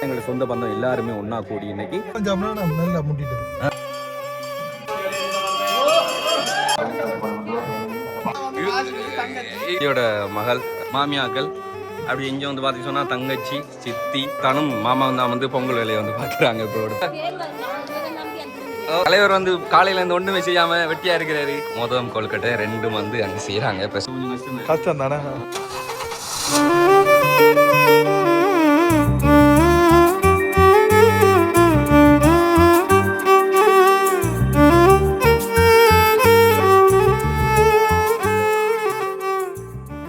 எங்களோட சொந்த பந்தம் எல்லாருமே ஒன்னா கூடி இன்னைக்கு நல்லா முடியுது. மகள் மாமியாக்கள் அப்படி இங்க வந்து பாத்தீங்க சொன்னா தங்கச்சி சித்தி கணும் மாமா தான் வந்து பொங்கல் வேலையை வந்து பாக்குறாங்க. இப்போ தலைவர் வந்து காலையில இருந்து ஒண்ணுமே செய்யாம வெட்டியா இருக்கிறாரு. மோதம் கொல்கட்டை ரெண்டும் வந்து அங்க செய்யறாங்க. கஷ்டம் தானே.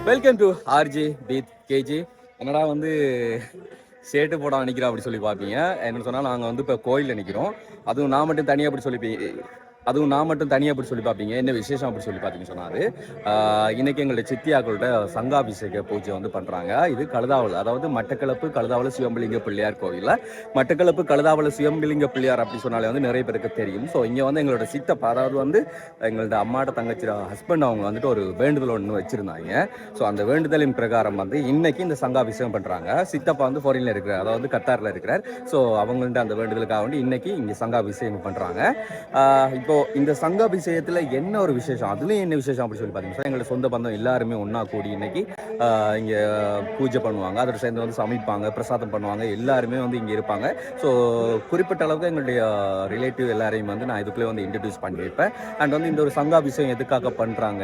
Welcome to RJ பீத் KG. என்னடா வந்து சேட்டு போட நிற்கிறோம் அப்படி சொல்லி பார்ப்பீங்க. என்ன சொன்னால் நாங்கள் வந்து இப்போ கோயிலில் நிற்கிறோம். அதுவும் நான் மட்டும் தனியாக அப்படி சொல்லி பார்ப்பீங்க. என்ன விசேஷம் அப்படி சொல்லி பார்த்தீங்கன்னு சொன்னார். இன்றைக்கி எங்களோட சித்தியாக்களோட சங்காபிஷேக பூஜை வந்து பண்ணுறாங்க. இது கழுதாவல், அதாவது மட்டக்களப்பு கழுதாவல சிவம்பலிங்க பிள்ளையார் கோயிலில். மட்டக்களப்பு கழுதாவல சிவம்பலிங்க பிள்ளையார் அப்படி சொன்னாலே வந்து நிறைய பேருக்கு தெரியும். ஸோ இங்கே வந்து எங்களோட சித்தப்பா, அதாவது வந்து எங்களோட அம்மாட்ட தங்கச்சி ஹஸ்பண்ட் அவங்க வந்துட்டு ஒரு வேண்டுதல் ஒன்று வச்சுருந்தாங்க. ஸோ அந்த வேண்டுதலின் பிரகாரம் வந்து இன்னைக்கு இந்த சங்காபிஷேகம் பண்ணுறாங்க. சித்தப்பா வந்து ஃபாரினில் இருக்கிறார், அதாவது கத்தாரில் இருக்கிறார். ஸோ அவங்கள்ட்ட அந்த வேண்டுதலுக்காக வேண்டி இன்னைக்கு இங்கே சங்காபிஷேகம் பண்ணுறாங்க. இப்போ இந்த சங்காபிஷேகத்தில் என்ன ஒரு விசேஷம், அதுலேயும் என்ன விசேஷம் அப்படி சொல்லி பார்த்தீங்கன்னா, எங்களோட சொந்த பந்தம் எல்லாருமே ஒன்றா கூடி இன்னைக்கு இங்கே பூஜை பண்ணுவாங்க. அதோட சேர்ந்து வந்து சமைப்பாங்க, பிரசாதம் பண்ணுவாங்க, எல்லாருமே வந்து இங்கே இருப்பாங்க. ஸோ குறிப்பிட்ட அளவுக்கு எங்களுடைய ரிலேட்டிவ் எல்லாரையும் வந்து நான் இதுக்குள்ளே வந்து இன்ட்ரடியூஸ் பண்ணி வைப்பேன். அண்ட் வந்து இந்த ஒரு சங்காபிஷேகம் எதுக்காக பண்ணுறாங்க,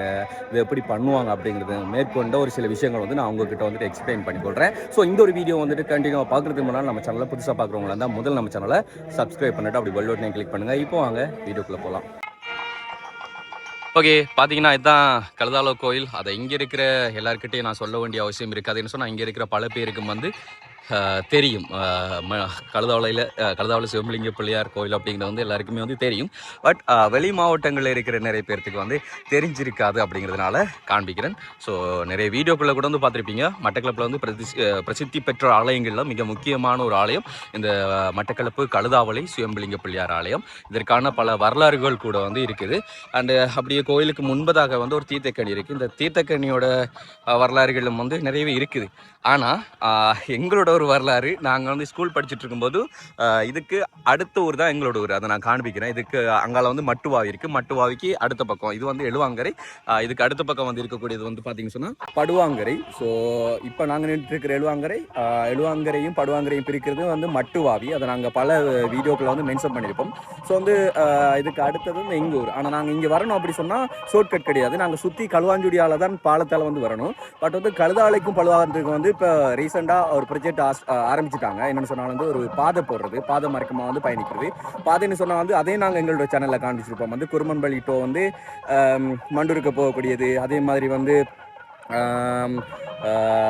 இது எப்படி பண்ணுவாங்க அப்படிங்கிறது மேற்கொண்ட ஒரு சில விஷயங்கள் வந்து நான் உங்ககிட்ட வந்துட்டு எக்ஸ்பிளைன் பண்ணி கொள்கிறேன். ஸோ இந்த ஒரு வீடியோ வந்துட்டு கண்டினியூவாக பார்க்குறதுக்கு முன்னால் நம்ம சேனலை புதுசாக பார்க்குறவங்களா இருந்தால் முதல் நம்ம சேனலை சப்ஸ்கிரைப் பண்ணிட்டு அப்படி பெல் பட்டனை கிளிக் பண்ணுங்கள். இப்போ வாங்க வீடியோக்குள்ளே போகலாம். ஓகே, பார்த்தீங்கன்னா இதுதான் கழுதாவல கோயில். அதை இங்கே இருக்கிற எல்லாருக்கிட்டையும் நான் சொல்ல வேண்டிய அவசியம் இருக்காதுன்னு சொன்னால் இங்கே இருக்கிற பல பேருக்கும் வந்து தெரியும். கழுதாவல சிவம்பலிங்க பிள்ளையார் கோயில் அப்படிங்கிறது வந்து எல்லாருக்குமே வந்து தெரியும். பட் வெளி மாவட்டங்களில் இருக்கிற நிறைய பேர்த்துக்கு வந்து தெரிஞ்சிருக்காது அப்படிங்கிறதுனால காண்பிக்கிறேன். ஸோ நிறைய வீடியோக்குள்ளே கூட வந்து பார்த்துருப்பீங்க. மட்டக்களப்பில் வந்து பிரசித்தி பெற்ற ஆலயங்களில் மிக முக்கியமான ஒரு ஆலயம் இந்த மட்டக்களப்பு கழுதாவளை சிவம்பலிங்க பிள்ளையார் ஆலயம். இதற்கான பல வரலாறுகள் கூட வந்து இருக்குது. அண்டு அப்படியே கோயிலுக்கு முன்பதாக வந்து ஒரு தீர்த்தக்கணி இருக்குது. இந்த தீர்த்தக்கணியோட வரலாறுகளும் வந்து நிறையவே இருக்குது. ஆனால் எங்களோட ஒரு வரலாறு, நாங்கள் வந்து ஸ்கூல் படிச்சுட்டு இருக்கும்போது இதுக்கு அடுத்த ஊர் தான் எங்களோட ஊர். அதை நான் காண்பிக்கிறேன். இதுக்கு அங்கால வந்து மட்டுவாவி இருக்குது. மட்டுவாவிக்கு அடுத்த பக்கம் இது வந்து எழுவாங்கரை. இதுக்கு அடுத்த பக்கம் வந்து இருக்கக்கூடியது வந்து பார்த்தீங்கன்னு சொன்னால் படுவாங்கரை. ஸோ இப்போ நாங்கள் நின்று இருக்கிற எழுவாங்கரையும் படுவாங்கரையும் பிரிக்கிறது வந்து மட்டுவாவி. அதை நாங்கள் பல வீடியோக்களை வந்து மென்ஷன் பண்ணியிருப்போம். ஸோ வந்து இதுக்கு அடுத்தது வந்து எங்கள் ஊர். ஆனால் நாங்கள் இங்கே வரணும் அப்படி சொன்னால் ஷார்ட்கட் கிடையாது. நாங்கள் சுற்றி களுவாஞ்சுடியால் தான் பாலத்தால் வந்து வரணும். பட் வந்து கழுதாவளைக்கும் பழுவாகிறதுக்கு வந்து இப்போ ரீசெண்டாக ஒரு ப்ரொஜெக்ட் ஆரம்பிச்சுட்டாங்க. என்னென்னு சொன்னால் வந்து ஒரு பாதை போடுறது, பாதை மார்க்கமாக வந்து பயணிக்கிறது. பாதைன்னு சொன்னால் வந்து அதே நாங்கள் எங்களோட சேனலில் காண்பிச்சிருப்போம். வந்து குருமன்பள்ளி டோ வந்து மண்டூருக்கு போகக்கூடியது, அதே மாதிரி வந்து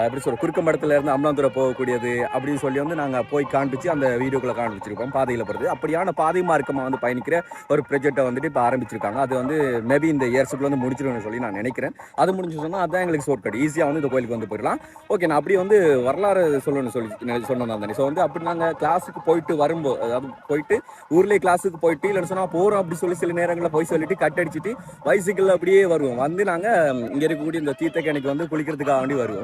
எப்படி சொல்ற குறுக்கம்படத்துல இருந்து அம்லாந்துரை போகக்கூடியது அப்படின்னு சொல்லி வந்து நாங்கள் போய் காண்பிச்சு அந்த வீடியோக்களை காண்பிச்சிருக்கோம். பாதையில் போகிறது அப்படியான பாதை மார்க்கமாக வந்து பயணிக்கிற ஒரு ப்ரொஜெக்டை வந்துட்டு இப்போ ஆரம்பிச்சிருக்காங்க. அது வந்து மேபி இந்த இயர்ஸுக்குள்ள வந்து முடிச்சிருன்னு சொல்லி நான் நினைக்கிறேன். அது முடிஞ்சு சொன்னால் அதுதான் எங்களுக்கு ஷார்ட்கட், ஈஸியாக வந்து இந்த கோயிலுக்கு வந்து போயிடலாம். ஓகே, நான் அப்படி வந்து வரலாறு சொல்லணும்னு சொன்னதான் தானே. ஸோ வந்து அப்படி நாங்கள் கிளாஸுக்கு போயிட்டு வரும்போது, அதாவது போயிட்டு ஊர்லேயே கிளாஸுக்கு போயிட்டு இல்லைன்னு சொன்னால் போகிறோம் அப்படி சொல்லி சில நேரங்களில் போய் சொல்லிட்டு கட் அடிச்சுட்டு பைசிக்கிளில் அப்படியே வருவோம். வந்து நாங்கள் இங்கே இருக்கக்கூடிய இந்த தீர்த்தக்கணிக்கு வந்து குளிக்கிறதுக்காக வேண்டி வருவோம்.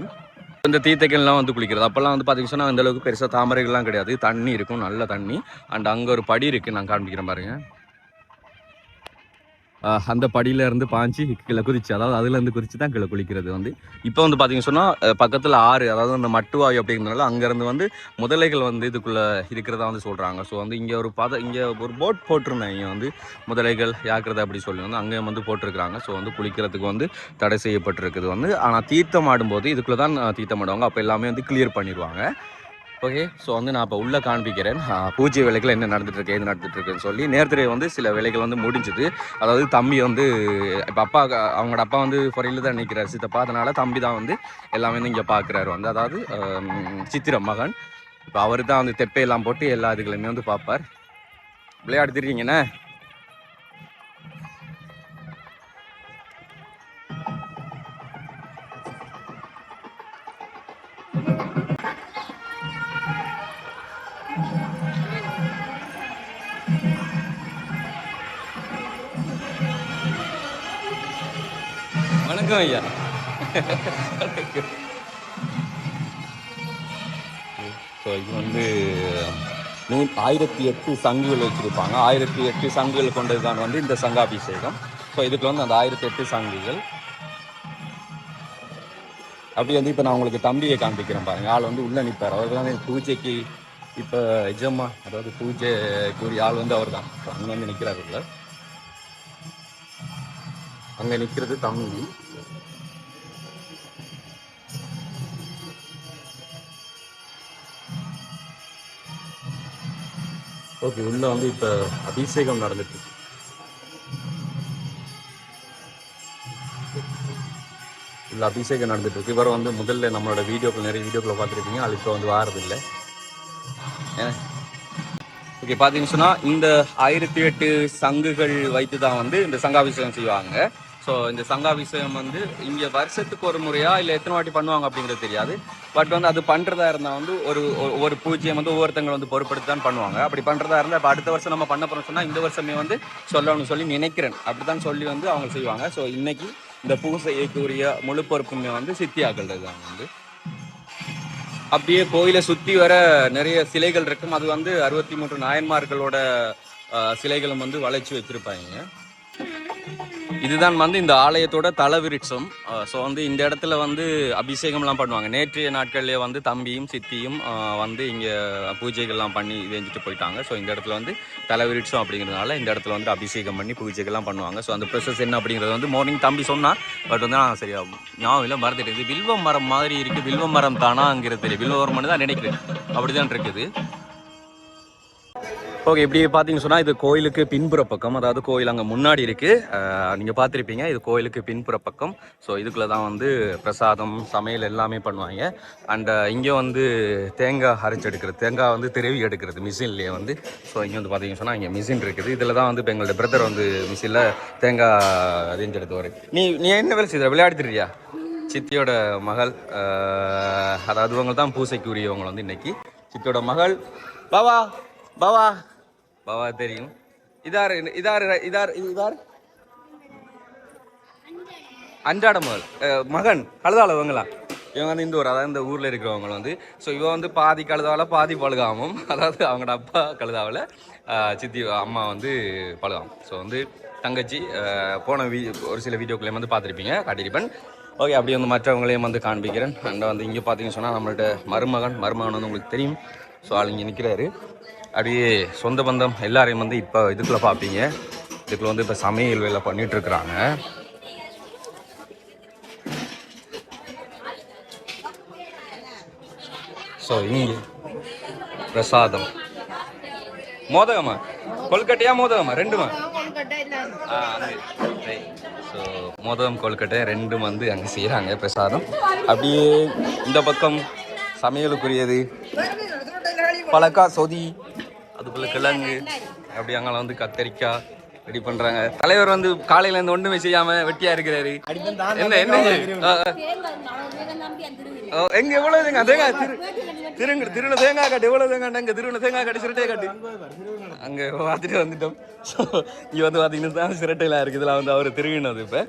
இந்த தீர்த்தக்கெல்லாம் வந்து குளிக்கிறது அப்போல்லாம் வந்து பார்த்தீங்கன்னா சொன்னால் அந்த அளவுக்கு பெருசாக தாமரைகள்லாம் கிடையாது. தண்ணி இருக்கும், நல்ல தண்ணி. அண்ட் அங்கே ஒரு படி இருக்குது, நான் காண்பிக்கிறேன் பாருங்க. அந்த படியிலேருந்து பாஞ்சு கீழே குதிச்சு, அதாவது அதுலேருந்து குறித்து தான் கீழே குளிக்கிறது வந்து. இப்போ வந்து பார்த்தீங்கன்னு சொன்னால் பக்கத்தில் ஆறு, அதாவது அந்த மட்டுவாய் அப்படிங்கிறதுனால அங்கேருந்து வந்து முதலைகள் வந்து இதுக்குள்ளே இருக்கிறதா வந்து சொல்கிறாங்க. ஸோ வந்து இங்கே இங்கே ஒரு போட் போட்டிருந்தேன். இங்கே வந்து முதலைகள் யாக்குறது அப்படி சொல்லி வந்து அங்கே வந்து போட்டிருக்கிறாங்க. ஸோ வந்து குளிக்கிறதுக்கு வந்து தடை செய்யப்பட்டிருக்குது வந்து. ஆனால் தீர்த்தம் ஆடும்போது இதுக்குள்ளே தான் தீர்த்தம் ஆடுவாங்க. அப்போ எல்லாமே வந்து கிளியர் பண்ணிடுவாங்க. ஓகே, ஸோ வந்து நான் இப்போ உள்ளே காண்பிக்கிறேன் பூஜை வேலைகள் என்ன நடந்துட்டுருக்கு, எது நடந்துட்டுருக்குன்னு சொல்லி. நேரத்திலே வந்து சில வேலைகள் வந்து முடிஞ்சுது. அதாவது தம்பி வந்து இப்போ அவங்களோட அப்பா வந்து ஃபாரினில் தான் நிற்கிறார் சித்தப்பா. அதனால் தம்பி தான் வந்து எல்லாமே வந்து இங்கே பார்க்குறாரு வந்து, அதாவது சித்திரம் மகன். இப்போ அவர் தான் வந்து தெப்பையெல்லாம் போட்டு எல்லா இதுகளையுமே வந்து பார்ப்பார். விளையாடுத்துருக்கீங்கண்ணே. வணக்கம் ஐயா. இது வந்து 1008 சங்குகள் வச்சுருப்பாங்க. 1008 சங்குகள் கொண்டது தான் வந்து இந்த சங்காபிஷேகம். ஸோ இதுக்கு வந்து அந்த 1008 சங்குகள். அப்படி வந்து இப்போ நான் உங்களுக்கு தம்பியை காண்பிக்கிறேன் பாருங்க. ஆள் வந்து உள்ளே நிற்பார். அவர் தான் பூஜைக்கு இப்போ எஜமா, அதாவது பூஜைக்குரிய ஆள் வந்து அவர் தான். அங்கே வந்து நிற்கிறாரு உள்ள. அங்கே நிற்கிறது தம்பி. ஓகே, உள்ள வந்து இப்போ அபிஷேகம் நடந்துட்டு இருக்கு. இல்லை அபிஷேகம் நடந்துட்டு இருக்கு. இவர் வந்து முதல்ல நம்மளோட வீடியோக்கள் நிறைய வீடியோக்களை பார்த்துருப்பீங்க. அது இப்போ வந்து வாரதில்லை. ஓகே, பார்த்தீங்கன்னு சொன்னால் இந்த 1008 சங்குகள் வைத்து தான் வந்து இந்த சங்காபிஷேகம் செய்வாங்க. ஸோ இந்த சங்காபிஷேகம் வந்து இங்கே வருஷத்துக்கு ஒரு முறையா இல்லை எத்தனை வாட்டி பண்ணுவாங்க அப்படிங்கிறது தெரியாது. பட் வந்து அது பண்ணுறதா இருந்தால் வந்து ஒரு பூஜ்யம் வந்து ஒவ்வொருத்தங்களை வந்து பொறுப்படுத்தி தான் பண்ணுவாங்க. அப்படி பண்ணுறதா இருந்தால் இப்போ அடுத்த வருஷம் நம்ம பண்ண போகிறோம் சொன்னால் இந்த வருஷமே வந்து சொல்லணும்னு சொல்லி நினைக்கிறேன். அப்படி தான் சொல்லி வந்து அவங்க செய்வாங்க. ஸோ இன்னைக்கு இந்த பூசைக்குரிய முழு பொறுப்புமே வந்து சித்தியாக்கள் தான் வந்து. அப்படியே கோயிலை சுற்றி வர நிறைய சிலைகள் இருக்கும். அது வந்து 63 நாயன்மார்களோட சிலைகளும் வந்து வளைச்சி வச்சிருப்பாங்க. இதுதான் வந்து இந்த ஆலயத்தோட தலவிருட்சம். ஸோ வந்து இந்த இடத்துல வந்து அபிஷேகம்லாம் பண்ணுவாங்க. நேற்றைய நாட்கள்லேயே வந்து தம்பியும் சித்தியும் வந்து இங்கே பூஜைகள்லாம் பண்ணி வேஞ்சிட்டு போயிட்டாங்க. ஸோ இந்த இடத்துல வந்து தலவிருட்சம் அப்படிங்கிறதுனால இந்த இடத்துல வந்து அபிஷேகம் பண்ணி பூஜைகள்லாம் பண்ணுவாங்க. ஸோ அந்த ப்ரொசஸ் என்ன அப்படிங்கிறது வந்து மார்னிங் தம்பி சொன்னால், பட் வந்து நான் சரியா ஞாபகம் இல்லை, மறந்துட்டு இருக்குது. வில்வ மரம் மாதிரி இருக்குது. வில்வ மரம் தானாங்கிறது தெரியும். வில்வ மரம் தான் நினைக்கிறேன். அப்படி தான் இருக்குது. ஓகே, இப்படி பார்த்தீங்கன்னு சொன்னால் இது கோயிலுக்கு பின்புற பக்கம். அதாவது கோயில் அங்கே முன்னாடி இருக்குது, நீங்கள் பார்த்துருப்பீங்க. இது கோயிலுக்கு பின்புற பக்கம். ஸோ இதுக்குள்ளே தான் வந்து பிரசாதம் சமையல் எல்லாமே பண்ணுவாங்க. அண்ட் இங்கே வந்து தேங்காய் அரைச்சி எடுக்கிறது, தேங்காய் வந்து திருவி எடுக்கிறது மிஷின்லேயே வந்து. ஸோ இங்கே வந்து பார்த்தீங்கன்னு சொன்னால் இங்கே மிஷின் இருக்குது. இதில் தான் வந்து இப்போ எங்களோட பிரதர் வந்து மிஷினில் தேங்காய் அறிஞ்சு எடுத்துவார். நீ என்ன வேலை செய்கிற, விளையாடுத்துறியா? சித்தியோட மகள், அதாவது இவங்க தான் பூசைக்கு உரியவங்க வந்து இன்னைக்கு. சித்தியோட மகள் பாவா பாவா பாவா தெரியும். இதார் அன்றாட மகன் கழுதால இவங்களா. இவங்க வந்து இந்த ஊர், அதாவது இந்த ஊரில் இருக்கிறவங்க வந்து. ஸோ இவன் வந்து பாதி கழுதாவில் பாதி பழுகாமும். அதாவது அவங்களோட அப்பா கழுதாவில், சித்தி அம்மா வந்து பழுகாமும். ஸோ வந்து தங்கச்சி போன ஒரு சில வீடியோக்களையும் வந்து பார்த்துருப்பீங்க, காட்டியிருப்பேன். ஓகே, அப்படி வந்து மற்றவங்களையும் வந்து காண்பிக்கிறேன். அண்ட் வந்து இங்கே பார்த்தீங்கன்னு சொன்னால் நம்மள்ட்ட மருமகன் வந்து உங்களுக்கு தெரியும். ஸோ ஆள் இங்கே நிற்கிறாரு. அப்படியே சொந்த பந்தம் எல்லாரையும் வந்து இப்போ இதுக்குள்ளே பார்ப்பீங்க. இதுக்குள்ள வந்து இப்போ சமையல் வேலை பண்ணிகிட்ருக்குறாங்க. ஸோ இங்கே பிரசாதம் மோதகமா, கொல்கட்டையா மோதகமா, ரெண்டுமா? ஸோ மோதகம் கொல்கட்டை ரெண்டும் வந்து அங்கே செய்கிறாங்க பிரசாதம். அப்படியே இந்த பக்கம் சமையலுக்குரியது பழக்கா சொதி, அதுக்குள்ள கிழங்கு, அப்படி அங்கே வந்து கத்தரிக்காய் ரெடி பண்றாங்க. தலைவர் வந்து காலையில இருந்து ஒன்றுமே செய்யாம வெட்டியா இருக்கிறாரு. என்ன எங்க எவ்வளவு தேங்காய் திருவிழா தேங்காய் காட்டு, எவ்வளவு தேங்காய் அங்க திருவிழா தேங்காய் காட்டு, சிரட்டையை காட்டு அங்க பார்த்துட்டு வந்துட்டோம். ஸோ இங்கே வந்து பார்த்தீங்கன்னா தான் சிரட்டையெல்லாம் இருக்குது. இதெல்லாம் வந்து அவர் திருவினது இப்போ.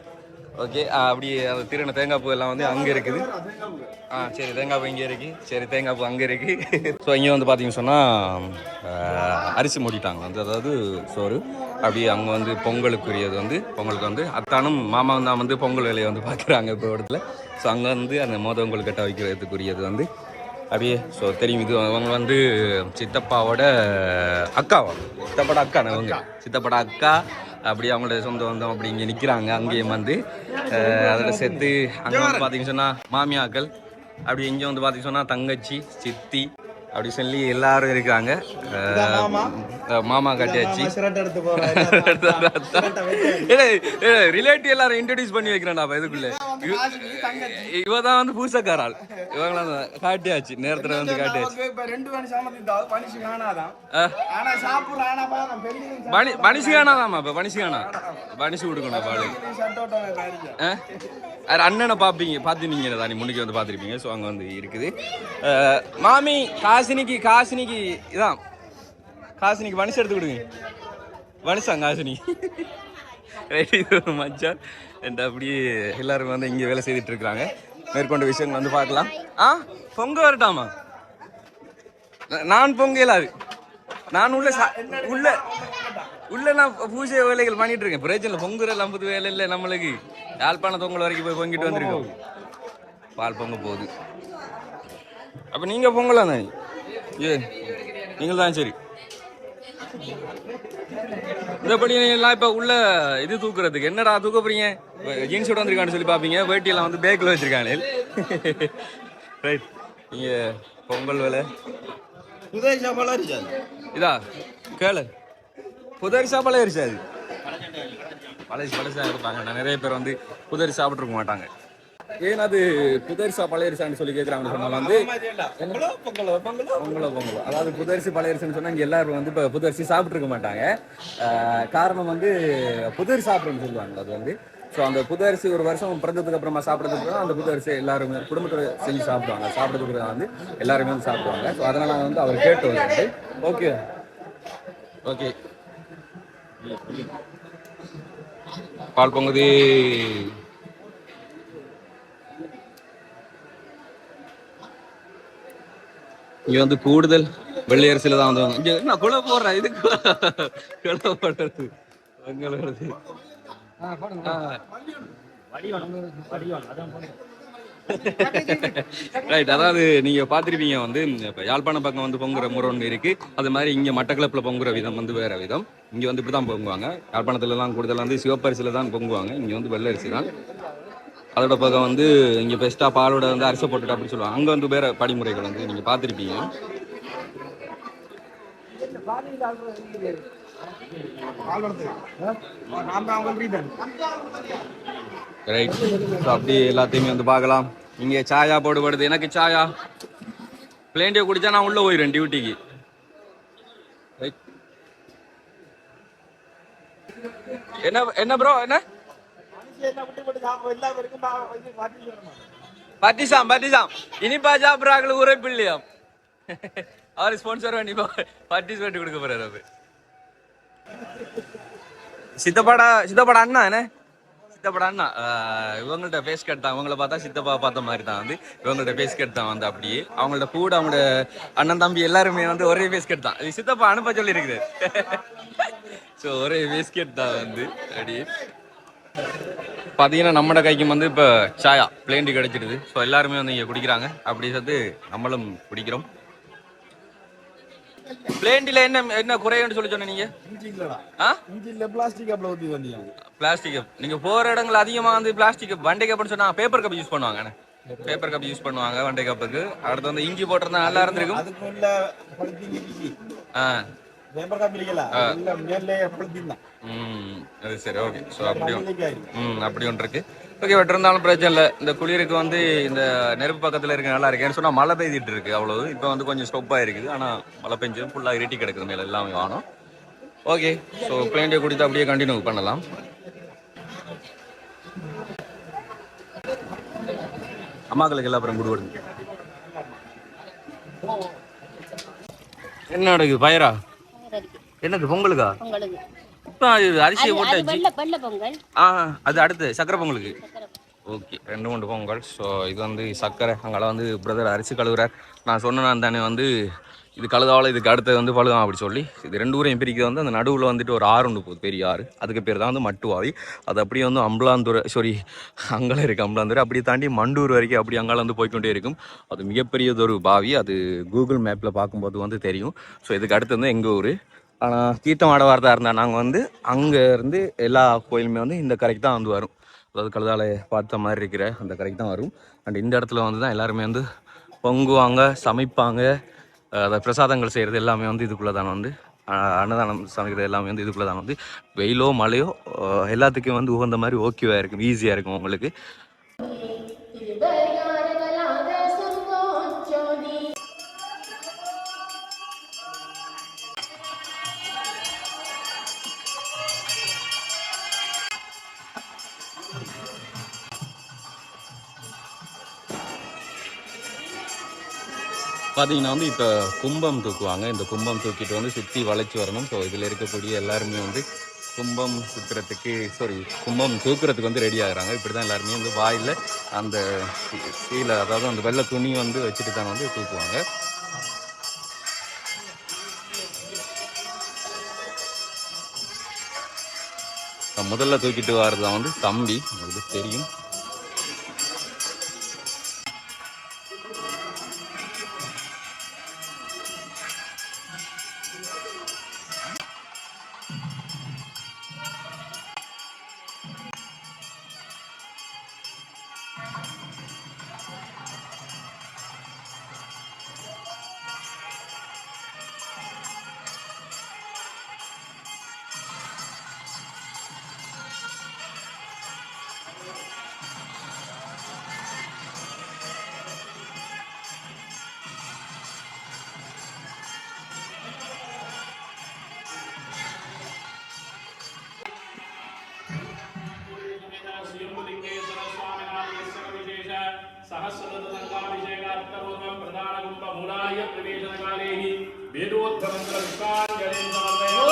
ஓகே, அப்படி அது திருவின தேங்காய் பூ எல்லாம் வந்து அங்கே இருக்குது. சரி, தேங்காய் பூ இங்கே இருக்குது. சரி, தேங்காய் பூ அங்கே இருக்குது. ஸோ இங்கே வந்து பார்த்தீங்கன்னு சொன்னால் அரிசி மூடிட்டாங்க வந்து, அதாவது சோறு. அப்படி அங்கே வந்து பொங்கலுக்குரியது வந்து, பொங்கலுக்கு வந்து அத்தானும் மாமாவும் தான் வந்து பொங்கல் வேலையை வந்து பார்க்குறாங்க இப்போ இடத்துல. ஸோ அங்கே வந்து அந்த மோதவங்கள் கட்ட வைக்கிறதுக்குரியது வந்து அப்படியே. ஸோ தெரியும், இது அவங்க வந்து சித்தப்பாவோட அக்காவா, சித்தப்பட அக்கா, அவங்க சித்தப்பட அக்கா. அப்படி அவங்களோட சொந்த வந்தோம் அப்படி இங்கே நிற்கிறாங்க. அங்கேயும் வந்து அதில் சேர்த்து அங்கே வந்து பார்த்தீங்கன்னு சொன்னால் மாமியாக்கள், அப்படி இங்கே வந்து பார்த்தீங்கன்னு சொன்னால் தங்கச்சி, சித்தி, அப்படி சொல்லி எல்லாரும் இருக்காங்க. மாமா கட்டியாச்சு. ரிலேட்டிவ் எல்லாரும் இன்ட்ரோடியூஸ் பண்ணி வைக்கிறான்டா இதுக்குள்ள. இவ தான் வந்து பூசக்காரால். இவங்களாம் காட்டியாச்சு, நேரத்துல வந்து காட்டியாச்சு. பனிசுகானாதாமா, இப்ப பனிசு கொடுக்கணும் பாடு. அண்ணனை பார்த்துனீங்க தானே, முன்னுக்கு வந்து பார்த்துருப்பீங்க. ஸோ அங்கே வந்து இருக்குது மாமி காசினிக்கு இதான் காசினிக்கு மனுஷன் எடுத்து கொடுங்க. மனுஷன் காசினி ரைட். இது ஒரு மச்சான் என்ற அப்படியே எல்லாரும் வந்து இங்கே வேலை செய்துட்டு இருக்கிறாங்க. மேற்கொண்ட விஷயங்கள் வந்து பார்க்கலாம். பொங்க வரட்டாமா? நான் பொங்கலாது. நான் உள்ள உள்ள உள்ள நான் பூஜை வேலைகள் பண்ணிட்டு இருக்கேன். பிரச்சனை பொங்குற லம்புது வேலை இல்லை நம்மளுக்கு. யாழ்ப்பாண பொங்கல் வரைக்கும் போய் பொங்கிட்டு வந்திருக்கோம். பால் பொங்க போகுது. அப்ப நீங்க பொங்கலாம் தானே? ஏ நீங்கள் தான் சரி. இதப்படி எல்லாம் இப்ப உள்ள இது தூக்குறதுக்கு என்னடா தூக்க போறீங்க? ஜீன்ஸோட வந்திருக்கான்னு சொல்லி பாப்பீங்க. வேட்டியெல்லாம் வந்து பேக்ல வச்சிருக்காங்க. ரைட். நீங்க பொங்கல் வேலை இதா கேளு. புதரி சாப்பாடு இருக்காது. பழசா இருப்பாங்க. நிறைய பேர் வந்து புதரி சாப்பிட்டு இருக்க மாட்டாங்க. ஏன்னா அது புதரிசா பழையரிசான்னு சொல்லி கேட்குறாங்க. சொன்னாலும் வந்து பொங்கலோ அதாவது புதரிசி பழையரிசின்னு சொன்னால் இங்கே எல்லாரும் வந்து இப்போ புதரிசி சாப்பிட்ருக்க மாட்டாங்க. காரணம் வந்து புதரி சாப்பிட்றேன்னு சொல்லுவாங்க. அது வந்து ஸோ அந்த புதரிசி ஒரு வருஷம் பிறந்ததுக்கு அப்புறமா சாப்பிட்றதுக்கு அந்த புதரிசி எல்லாருமே குடும்பத்தில் செஞ்சு சாப்பிடுவாங்க. சாப்பிட்றதுக்கு வந்து எல்லாருமே வந்து சாப்பிடுவாங்க. ஸோ அதனால வந்து அவர் கேட்டு வந்து ஓகே ஓகே பால் பொங்குது. இங்க வந்து கூடுதல் வெள்ளை அரிசியில தான் வந்து இங்க என்ன குழ போடுறேன். இது குழ போடுறது எங்களோடது. ரைட். அதாவது நீங்க பாத்திருப்பீங்க வந்து இப்ப யாழ்ப்பாண பக்கம் வந்து பொங்குற முறை ஒன்று இருக்கு. அது மாதிரி இங்க மட்டக்களப்புல பொங்குற விதம் வந்து வேற விதம். இங்க வந்து இப்படிதான் பொங்குவாங்க. யாழ்ப்பாணத்துல எல்லாம் கூடுதல் வந்து சிவப்பரிசியில தான் பொங்குவாங்க. இங்க வந்து வெள்ளை அரிசி தான். அதோட பக்கம் வந்து இங்கே பெஸ்ட்டாக பாலோட வந்து அரிசி போட்டுட்டு அப்படின்னு சொல்லுவாங்க. அங்கே வந்து வேற படிமுறைகள் வந்து நீங்கள் பார்த்துருப்பீங்க. ரைட். ஸோ அப்படி எல்லாத்தையுமே வந்து பார்க்கலாம். இங்கே சாயா போடுபடுது. எனக்கு சாயா பிளேண்டியோ குடிச்சா நான் உள்ள போயிடுறேன் டியூட்டிக்கு. ரைட். என்ன என்ன ப்ரோ என்ன பட்டிசாம் இனிப்பா சாப்பிட்றாங்க உரைப்பு இல்லையாம். அவர் ஸ்பான்சர் பண்ணி பார்ட்டிசிபேட் கொடுக்க போறாரு. அவர் சித்தப்பாடா அண்ணா என்ன சித்தப்பாடா அண்ணா இவங்கள்ட்ட ஃபேஸ் கட் தான். இவங்களை பார்த்தா சித்தப்பா பார்த்த மாதிரி தான் வந்து இவங்கள்ட்ட ஃபேஸ் கட் தான் வந்து அப்படியே அவங்கள்ட்ட கூட அவங்களோட அண்ணன் தம்பி எல்லாருமே வந்து ஒரே ஃபேஸ் கட் தான். இது சித்தப்பா அனுப்ப சொல்லி இருக்குது. ஸோ ஒரே ஃபேஸ் கட் தான் வந்து அப்படியே பார்த்தீங்கன்னா நம்மளோட கைக்கு வந்து இப்போ சாயா பிளேண்டி கிடைச்சிடுது. ஸோ எல்லாருமே வந்து இங்கே குடிக்கிறாங்க. அப்படி வந்து நம்மளும் குடிக்கிறோம். பிளேண்டில என்ன குறைன்னு சொல்லி சொன்ன நீங்க? பிளாஸ்டிக் நீங்க போற இடங்கள் அதிகமா வந்து பிளாஸ்டிக் வண்டை கப்னு சொன்னா பேப்பர் கப் யூஸ் பண்ணுவாங்க. பேப்பர் கப் யூஸ் பண்ணுவாங்க வண்டை கப்புக்கு. அடுத்து வந்து இஞ்சி போட்டிருந்தா நல்லா இருந்திருக்கும். அது சரி ஓகே. ஸோ அப்படி ஒன்று இருக்கு. ஓகே பட் இருந்தாலும் பிரச்சனை இல்லை. இந்த குளிருக்கு வந்து இந்த நெருப்பு பக்கத்தில் இருக்க நல்லா இருக்கு. ஏன்னு சொன்னால் மழை பெய்திட்டு இருக்கு அவ்வளவு. இப்போ வந்து கொஞ்சம் ஸ்டொப் ஆயிருக்குது. ஆனால் மழை பெஞ்சு ஃபுல்லாக இருட்டி கிடக்குது மேலே எல்லாமே வானம். ஓகே. ஸோ பிளேண்டியை குடித்து அப்படியே கண்டினியூ பண்ணலாம். அம்மாக்களுக்கு எல்லாம் அப்புறம் குடுபடுங்க. என்ன நடக்குது பயரா? என்னது பொங்கலுக்கா? அரிசியை போட்டாச்சு. அது அடுத்து சக்கரை பொங்கலுக்கு. ஓகே 2 பொங்கல். ஸோ இது வந்து சக்கரை. அங்கே வந்து பிரதர் அரிசி கழுவுறார். நான் சொன்னேன் தானே வந்து இது கழுதாவில் இதுக்கு அடுத்தது வந்து பழுதான் அப்படி சொல்லி இது 2 ஊரையும் பிரிக்கிறது வந்து அந்த நடுவில் வந்துட்டு ஒரு ஆறு ஒன்று போகுது. பெரிய ஆறு. அதுக்கு பேர் தான் வந்து மட்டுவாவி. அது அப்படியே வந்து அம்பலாந்துறை அங்கெல்லாம் இருக்குது அம்பலாந்துறை. அப்படியே தாண்டி மண்டூர் வரைக்கும் அப்படி அங்கால வந்து போய்கொண்டே இருக்கும். அது மிகப்பெரியதொரு பாவி. அது கூகுள் மேப்பில் பார்க்கும்போது வந்து தெரியும். ஸோ இதுக்கு அடுத்து வந்து எங்கள் ஊர். ஆனால் தீர்த்தம் ஆட வாரதாக இருந்தால் நாங்கள் வந்து அங்கேருந்து எல்லா கோயிலுமே வந்து இந்த கரைக்கு தான் வந்து வரும். அதாவது கழுதாலை பார்த்த மாதிரி இருக்கிற அந்த கரைக்கு தான் வரும். அண்ட் இந்த இடத்துல வந்து தான் எல்லாருமே வந்து பொங்குவாங்க, சமைப்பாங்க. அதை பிரசாதங்கள் செய்கிறது எல்லாமே வந்து இதுக்குள்ளே தானே வந்து அன்னதானம் சமைக்கிறது எல்லாமே வந்து இதுக்குள்ளே தானே வந்து வெயிலோ மழையோ எல்லாத்துக்கும் வந்து உகந்த மாதிரி ஓகேவாக இருக்கும், ஈஸியாக இருக்கும் உங்களுக்கு. பார்த்தீங்கன்னா வந்து இப்போ கும்பம் தூக்குவாங்க. இந்த கும்பம் தூக்கிட்டு வந்து சுற்றி வளைச்சி வரணும். ஸோ இதில் இருக்கக்கூடிய எல்லாருமே வந்து கும்பம் கும்பம் தூக்குறதுக்கு வந்து ரெடி ஆகுறாங்க. இப்படி தான் எல்லாருமே வந்து வாயில் அந்த சீலை அதாவது அந்த வெள்ளை துணி வந்து வச்சுட்டு தான் வந்து தூக்குவாங்க. முதல்ல தூக்கிட்டு வர்றது தான் வந்து தம்பி, உங்களுக்கு தெரியும். सहस्रदलङ्काभिषेकार्थपूर्वं प्रधानकुम्भमूलाय प्रवेशनकाले वेदोत्तमन्त्रपुष्पाञ्जलिं समर्पयामि।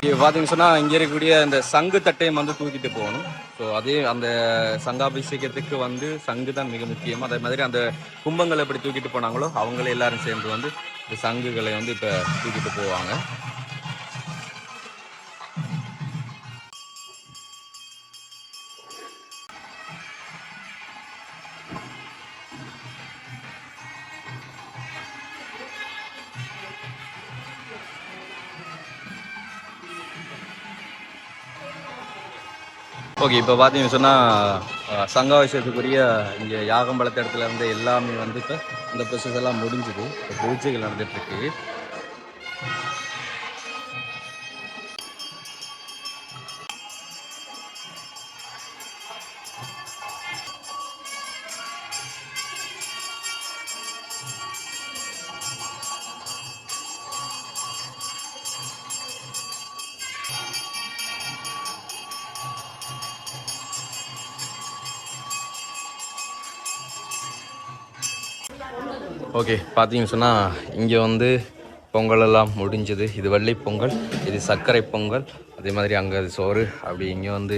இங்கே பார்த்தீங்கன்னு சொன்னால் இங்கே இருக்கக்கூடிய அந்த சங்கு தட்டையும் வந்து தூக்கிட்டு போகணும். ஸோ அதே அந்த சங்காபிஷேகத்துக்கு வந்து சங்கு தான் மிக முக்கியம். அதே மாதிரி அந்த கும்பங்களை எப்படி தூக்கிட்டு போனாங்களோ அவங்களே எல்லாரும் சேர்ந்து வந்து இந்த சங்குகளை வந்து இப்போ தூக்கிட்டு போவாங்க. ஓகே, இப்போ பார்த்தீங்கன்னு சொன்னால் சங்காபிஷேகத்துக்குரிய இங்கே யாகம் வளர்த்த இடத்துல இருந்து எல்லாமே வந்து இப்போ இந்த ப்ரொசஸ் எல்லாம் முடிஞ்சுது. இப்போ பூஜைகள் நடந்துகிட்ருக்கு. ஓகே, பார்த்தீங்கன்னு சொன்னால் இங்கே வந்து பொங்கல் எல்லாம் முடிஞ்சது. இது வெள்ளை பொங்கல், இது சர்க்கரை பொங்கல், அதே மாதிரி அங்கே சோறு, அப்படி இங்கே வந்து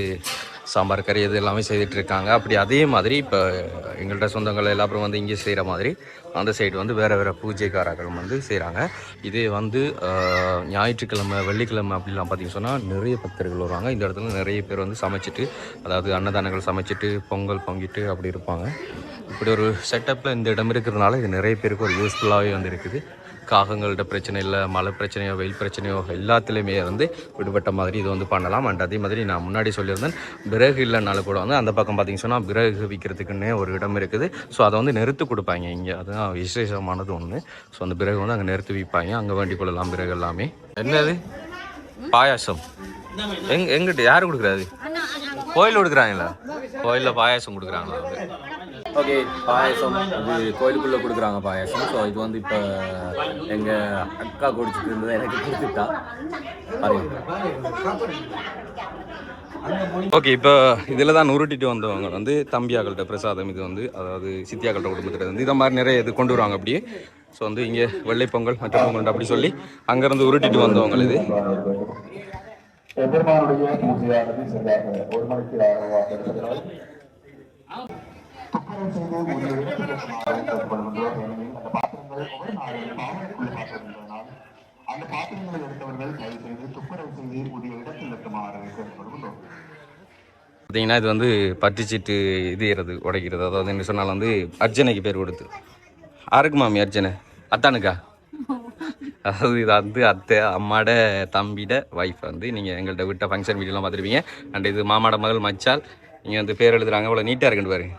சாம்பார் கறி இது எல்லாமே செய்துட்ருக்காங்க. அப்படி அதே மாதிரி இப்போ எங்கள்கிட்ட சொந்தங்கள் எல்லாரும் வந்து இங்கே செய்கிற மாதிரி அந்த சைடு வந்து வேறு வேறு பூஜைக்காரர்கள் வந்து செய்கிறாங்க. இதே வந்து ஞாயிற்றுக்கிழமை வெள்ளிக்கிழமை அப்படிலாம் பார்த்திங்கன்னு சொன்னால் நிறைய பக்தர்கள் வருவாங்க. இந்த இடத்துல நிறைய பேர் வந்து சமைச்சிட்டு, அதாவது அன்னதானங்கள் சமைச்சிட்டு பொங்கல் பொங்கிட்டு அப்படி இருப்பாங்க. இப்படி ஒரு செட்டப்பில் இந்த இடம் இருக்கிறதுனால இது நிறைய பேருக்கு ஒரு யூஸ்ஃபுல்லாகவே வந்து இருக்குது. காகங்கள்ட்ட பிரச்சனை இல்லை, மழை பிரச்சனையோ வெயில் பிரச்சனையோ எல்லாத்துலேயுமே வந்து விடுபட்ட மாதிரி இது வந்து பண்ணலாம். அண்ட் அதே மாதிரி நான் முன்னாடி சொல்லியிருந்தேன், விறகு இல்லைனாலும் கூட வந்து அந்த பக்கம் பார்த்திங்கன்னு சொன்னால் விறகு விற்கிறதுக்குன்னே ஒரு இடம் இருக்குது. ஸோ அதை வந்து நிறுத்து கொடுப்பாங்க இங்கே. அதுதான் விசேஷமானது ஒன்று. ஸோ அந்த விறகு வந்து அங்கே நிறுத்தி விற்பாங்க. அங்கே வேண்டி கொள்ளலாம் விறகு எல்லாமே. என்னது பாயாசம் எங்கிட்ட யார் கொடுக்குறாரு? கோயில் கொடுக்குறாங்களா? கோயிலில் பாயாசம் கொடுக்குறாங்களா? ஓகே, பாயாசம் இது கோயிலுக்குள்ளே கொடுக்குறாங்க பாயாசம். ஸோ இது வந்து இப்போ எங்கள் அக்கா குடிச்சிட்டு இருந்ததை எனக்கு கொடுத்துட்டா பாருங்க. ஓகே, இப்போ இதில் தான் உருட்டிட்டு வந்தவங்க வந்து தம்பியாக்கள்கிட்ட பிரசாதம். இது வந்து அதாவது சித்தியாக்கள்கிட்ட குடும்பத்தில் வந்து இதை மாதிரி நிறைய இது கொண்டு வருவாங்க அப்படியே. ஸோ வந்து இங்கே வெள்ளை பொங்கல் மற்ற பொங்கல் அப்படி சொல்லி அங்கேருந்து உருட்டிட்டு வந்தவங்க இது. எதிர்மானுடைய பூஜையானது சரியாக 1 மணிக்கு ஆரம்பமாகிறது. துப்புரவு செய்து ஒரு எடுத்துக்கொள்கின்றோம். ஏனெனில் அந்த பாத்திரங்கள் ஒவ்வொரு நாளும் பாவனைக்குள்ள பாத்திரங்கள், அந்த பாத்திரங்களை எடுத்தவர்கள் தயவு செய்து துப்புரவு செய்து உரிய இடத்தில் எட்டுமாறு கேட்டுக்கொள்கின்றோம். பார்த்தீங்கன்னா இது வந்து பட்டிச்சிட்டு இது ஏறது உடைக்கிறது. அதாவது என்ன சொன்னால் வந்து அர்ச்சனைக்கு பேர் கொடுத்து யாருக்கு மாமி அர்ச்சனை? அத்தானுக்கா? அதாவது இது வந்து அத்தை அம்மாட தம்பிட ஒய்ஃப் வந்து நீங்கள் எங்கள்கிட்ட விட்ட ஃபங்க்ஷன் வீடியோலாம் பார்த்துருப்பீங்க. அண்ட் இது மாமாட மகள் மச்சால். நீங்கள் வந்து பேர் எழுதுறாங்க, அவ்வளோ நீட்டாக இருக்குன்னு பாருங்க.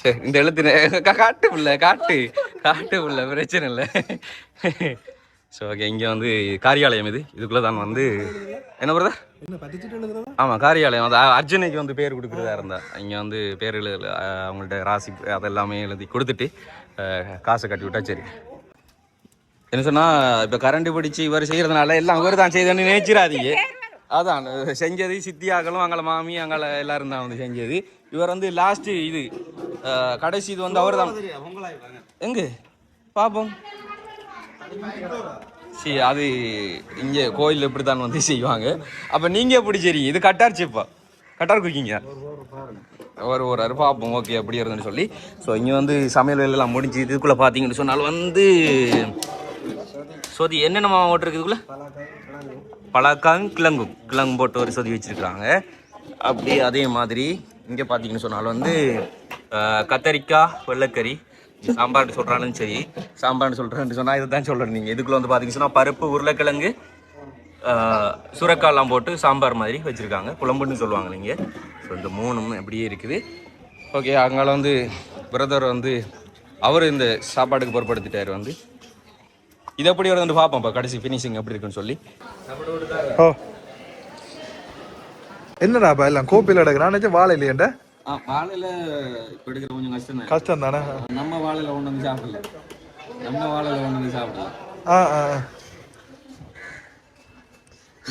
சரி, இந்த எழுத்து காட்டு இல்லை, காட்டு காட்டு இல்லை, பிரச்சனை இல்லை. ஸோ ஓகே, இங்கே வந்து காரியாலயம் இதுக்குள்ளே தான் வந்து என்ன பிரதர்? ஆமாம், காரியாலயம். அது அர்ஜுனைக்கு வந்து பேர் கொடுக்குறதா இருந்தா இங்கே வந்து பேர் அவங்கள்ட்ட ராசி அதெல்லாமே எழுதி கொடுத்துட்டு காசை கட்டி விட்டா சரி. என்ன சொன்னால் இப்போ கரண்ட் பிடிச்சி இவர் செய்கிறதுனால எல்லாம் இவர் தான் செய்தேன்னு நினைச்சிடாதீங்க. அதான் செஞ்சது சித்தியாக்களும் அங்கே மாமி அங்கே எல்லாரும் தான் வந்து செஞ்சது. இவர் வந்து லாஸ்ட்டு இது கடைசி இது வந்து அவர் தான். எங்கே பார்ப்போம். சரி, அது இங்கே கோயில் இப்படி தான் வந்து செய்வாங்க. அப்போ நீங்கள் எப்படி சரிங்க? இது கட்டார் சிப்பா, கட்டார் குக்கிங்க ஒரு பார்ப்போம். ஓகே, அப்படி இருந்துன்னு சொல்லி. ஸோ இங்கே வந்து சமையல் வேலையெல்லாம் முடிஞ்சு இதுக்குள்ளே பார்த்தீங்கன்னு சொன்னால் வந்து சொதி என்னென்ன மாவட்டம் இருக்குது இதுக்குள்ளே? பழக்காங் கிழங்கும் போட்டு ஒரு சொதி வச்சுருக்காங்க. அப்படி அதே மாதிரி இங்கே பார்த்தீங்கன்னு சொன்னால் வந்து கத்தரிக்காய் வெள்ளைக்கறி சாம்பார்னு சொல்கிறாலும் சரி, சாம்பார்னு சொல்கிறேன்னு சொன்னால் இதை தான் சொல்கிறேன். நீங்கள் இதுக்குள்ளே வந்து பார்த்தீங்கன்னு சொன்னால் பருப்பு உருளைக்கிழங்கு சுரக்காயெல்லாம் போட்டு சாம்பார் மாதிரி வச்சுருக்காங்க. குழம்புன்னு சொல்லுவாங்க நீங்கள். ஸோ இந்த மூணும் எப்படியே இருக்குது. ஓகே, அங்கே வந்து பிரதர் வந்து அவர் இந்த சாப்பாடுக்கு பொறுப்படுத்திட்டார். வந்து இது எப்படி வந்து பார்ப்போம்ப்பா கடைசி ஃபினிஷிங் எப்படி இருக்குன்னு சொல்லி. ஓ என்னடாப்பா எல்லாம் கோப்பில் எடுக்கிறான் வாழை இல்லையண்ட? வாழையில இப்போ எடுக்கிற கொஞ்சம் கஷ்டம் தான். கஷ்டம் தானே. நம்ம வாழையில ஒன்று வந்து சாப்பிடல,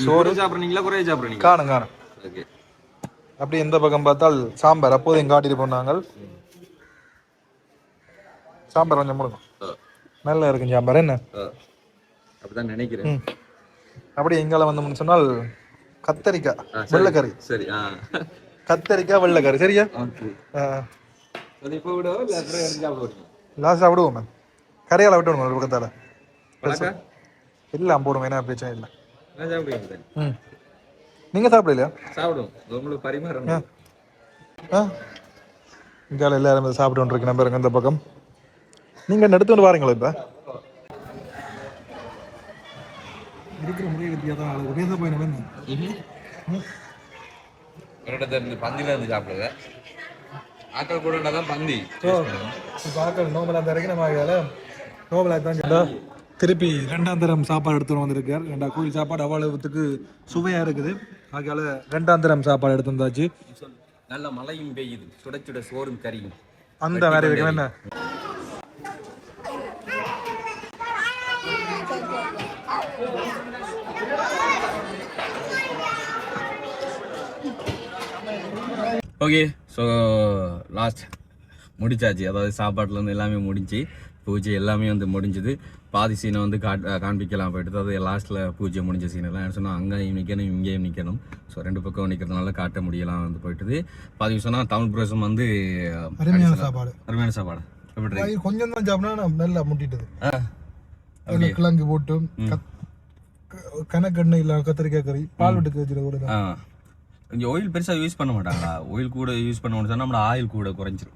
சோறு சாப்பிட்றீங்களா குறைய சாப்பிட்றீங்களா? காணும். ஓகே, அப்படி எந்த பக்கம் பார்த்தால் சாம்பார் அப்போதையும் காட்டிட்டு போனாங்க. சாம்பார் கொஞ்சம் முடுக்கும், நல்லா இருக்கும் சாம்பார். என்ன அப்படிதான் நினைக்கிறேன். அப்படி எங்கால வந்து சொன்னால் கத்தரிக்காய் வெள்ளைக்கறி. சரி, கத்தரிக்காய் வெள்ளைக்கறி. சரியா? லாஸ்டா விடுவோம் மேம். கரையால விட்டுவோம் ஒரு பக்கத்தால எல்லாம் போடுவோம். என்ன பிரச்சனை இல்லை. நீங்க சாப்பிடலையா? சாப்பிடுவோம், பரிமாறணும். இங்கால எல்லாரும் சாப்பிட்டு இருக்கு நம்பருங்க இந்த பக்கம். நீங்க எடுத்து கொண்டு வாரீங்களா? இப்ப இருக்கிற முறை வித்தியாசம் பேச போயிடும். பந்தில இருந்து சாப்பிடுங்க. ஆக்கள் கூட தான் பந்தி. ஆக்கள் நோபலா தரைக்கு நம்ம நோபலா தான் திருப்பி 2ஆம் தரம் சாப்பாடு எடுத்துட்டு வந்திருக்கார். 2 கோயில் சாப்பாடு அவ்வளவுத்துக்கு சுவையா இருக்குது. ஆகையால 2ஆம் தரம் சாப்பாடு எடுத்து வந்தாச்சு. நல்ல மழையும் பெய்யுது, சுட சுட சோறும் கறியும் அந்த மாதிரி இருக்கு. என்ன ஓகே, ஸோ லாஸ்ட் முடிச்சாச்சு. அதாவது சாப்பாட்டுலேருந்து எல்லாமே முடிஞ்சு பூஜை எல்லாமே வந்து முடிஞ்சுது. பாதி சீனை வந்து காண்பிக்கலாம் போயிட்டு, அது லாஸ்ட்டில் பூஜை முடிஞ்ச சீனெல்லாம் என்ன சொன்னால் அங்கேயும் நிற்கணும் இங்கேயும் நிற்கணும். ஸோ 2 பக்கம் நிற்கிறதுனால காட்ட முடியலாம் வந்து போயிட்டுது. பாதி சொன்னால் தமிழ் பிரசம் வந்து அருமையான சாப்பாடு எப்படி கொஞ்சம் தான் சாப்பிட்டா நல்லா முட்டிட்டது. கிழங்கு போட்டு கணக்கெண்ணெய் இல்லை கத்திரிக்காய் கறி பால் விட்டு வச்சுருக்க. இங்கே ஆயில் பெருசாக யூஸ் பண்ண மாட்டாங்களா? ஆயில் கூட யூஸ் பண்ண சொன்னால் நம்மளோட ஆயில் கூட குறைஞ்சிரும்.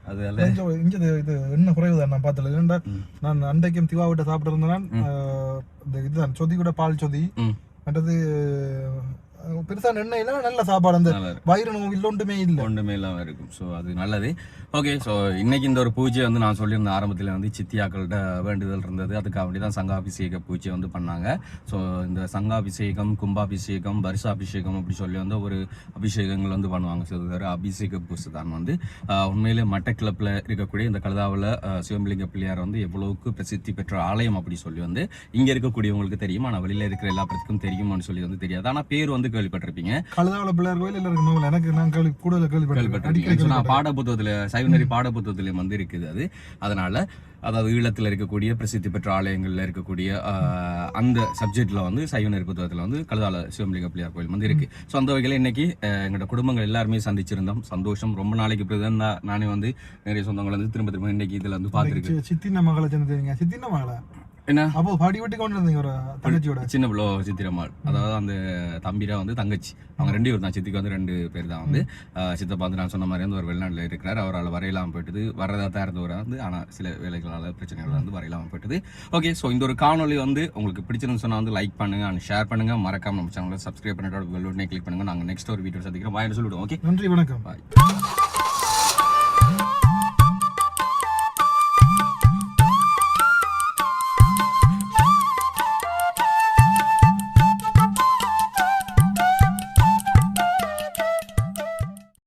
அது இங்கே இது என்ன குறைவுதான் நான் பார்த்தல. இல்லைண்டா நான் அன்றைக்கும் திவா விட்ட சாப்பிட்டு இருந்தேன். இந்த இதுதான் சொதி கூட பால் சொதி. மற்றது பெருசாக எண்ணெயில நல்ல சாப்பாடு. அந்த வயிறு நோவில் ஒன்றுமே இல்லாமல் இருக்கும். ஸோ அது நல்லது. ஓகே, ஸோ இன்னைக்கு இந்த ஒரு பூஜை வந்து நான் சொல்லியிருந்த ஆரம்பத்தில் வந்து சித்தியாக்கள்கிட்ட வேண்டுதல் இருந்தது. அதுக்காக வேண்டி தான் சங்காபிஷேக பூஜை வந்து பண்ணாங்க. ஸோ இந்த சங்காபிஷேகம், கும்பாபிஷேகம், வருஷாபிஷேகம் அப்படி சொல்லி வந்து ஒரு அபிஷேகங்கள் வந்து பண்ணுவாங்க. ஸோ இது அபிஷேக பூஜை தான் வந்து உண்மையிலே மட்டக்கிளப்பில் இருக்கக்கூடிய இந்த கழுதாவில் சிவம்பலிங்க பிள்ளையார் வந்து எவ்வளவுக்கு பிரசித்தி பெற்ற ஆலயம் அப்படி சொல்லி வந்து இங்கே இருக்கக்கூடியவங்களுக்கு தெரியும். ஆனால் வெளியில் இருக்கிற எல்லா பேருக்கும் தெரியுமான்னு சொல்லி வந்து தெரியாது. ஆனால் பேர் வந்து கேள்விப்பட்டிருப்பீங்க. கழுதாவில் பிள்ளையார் கோயில் எல்லாருக்கும் எனக்கு நான் கேள்விப்பட்டிருக்கேன். பாடப்புத்தகத்தில் சைவநெறி பாடப்புத்தகத்திலே வந்து இருக்குது. அது அதனால அதாவது ஈழத்தில் இருக்கக்கூடிய பிரசித்தி பெற்ற ஆலயங்களில் இருக்கக்கூடிய அந்த சப்ஜெக்டில் வந்து சைவநெறி புத்தகத்தில் வந்து கழுதால சிவம்பலிங்க பிள்ளையார் கோயில் வந்து இருக்கு. ஸோ அந்த வகையில் இன்னைக்கு எங்களோட குடும்பங்கள் எல்லாருமே சந்திச்சிருந்தோம். சந்தோஷம். ரொம்ப நாளைக்கு பிறகு நானே வந்து நிறைய சொந்தங்கள் வந்து திரும்ப இன்னைக்கு இதில் வந்து பார்த்துருக்கேன். சித்தின மகளை சேர்ந்துங்க. சித்தின மகளா என்ன? அப்போ பாடி வெட்டி கொண்டு வந்தீங்க ஒரு தங்கச்சியோட சின்ன பிள்ளை சித்திரம்மாள். அதாவது அந்த தம்பிரா வந்து தங்கச்சி. அவங்க 2 பேர் தான். சித்திக்கு வந்து 2 பேர் தான். வந்து சித்தப்பா வந்து நான் சொன்ன மாதிரி வந்து ஒரு வெளிநாட்டில் இருக்கிறார். அவரால் வரையலாம் போயிட்டுது. வரதா தான் இருந்தவரை வந்து ஆனால் சில வேலைகளால் பிரச்சனைகள் வந்து வரையலாம் போயிட்டுது. ஓகே, ஸோ இந்த ஒரு காணொலி வந்து உங்களுக்கு பிடிச்சிருந்து சொன்னால் வந்து லைக் பண்ணுங்க அண்ட் ஷேர் பண்ணுங்க. மறக்காம நம்ம சேனலை சப்ஸ்கிரைப் பண்ணிட்டு பெல் பட்டனை கிளிக் பண்ணுங்க. நாங்கள் நெக்ஸ்ட் ஒரு வீடியோ சந்திக்கிறோம். பாய் சொல்லிவிடுவோம். ஓகே, நன்றி, வணக்கம், பாய்.